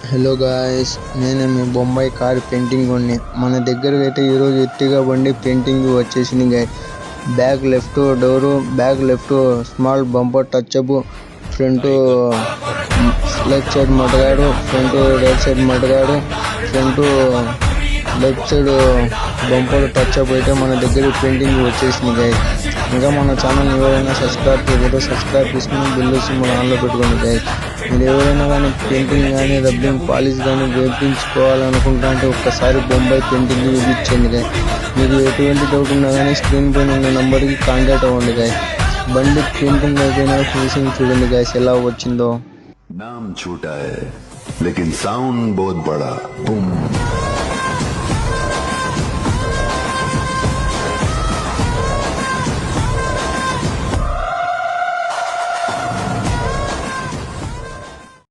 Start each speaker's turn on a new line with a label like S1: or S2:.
S1: Hello guys, నేను మీ Bombay car painting వాడిని. మన దగ్గరకు అయితే ఈరోజు ఎర్టిగా బండి పెయింటింగ్ వచ్చేసింది guys. Back left door, back left small bumper touch up, front left side మటగాడు, ఫ్రంట్ రైట్ సైడ్ మటగాడు, front left side bumper touch up అయితే మన దగ్గర పెయింటింగ్ వచ్చేసింది గాయ్. ఇంకా మన ఛానల్ ఎవరైనా సబ్స్క్రైబ్ చేయకపోతే సబ్స్క్రైబ్ చేసుకుని బిల్లు సింబల్ ఆన్లో పెట్టుకోండి గాయ్. మీరు ఎవరైనా కానీ పెయింటింగ్ కానీ రబ్బింగ్ పాలిష్ కానీ వేయించుకోవాలనుకుంటా అంటే ఒక్కసారి బొంబాయి పెయింటింగ్ చూపించండి గాయ్. మీకు ఎటువంటి డౌట్ ఉన్నా కానీ స్క్రీన్ పైన ఉన్న నెంబర్కి కాంటాక్ట్ అవ్వండి గాయ్. బండి పెయింటింగ్ అయిపోయినా ఫినిషింగ్ చూడండి గాయస్ ఎలా వచ్చిందో.
S2: नाम छोटा है लेकिन साउंड बहुत बड़ा. बूम.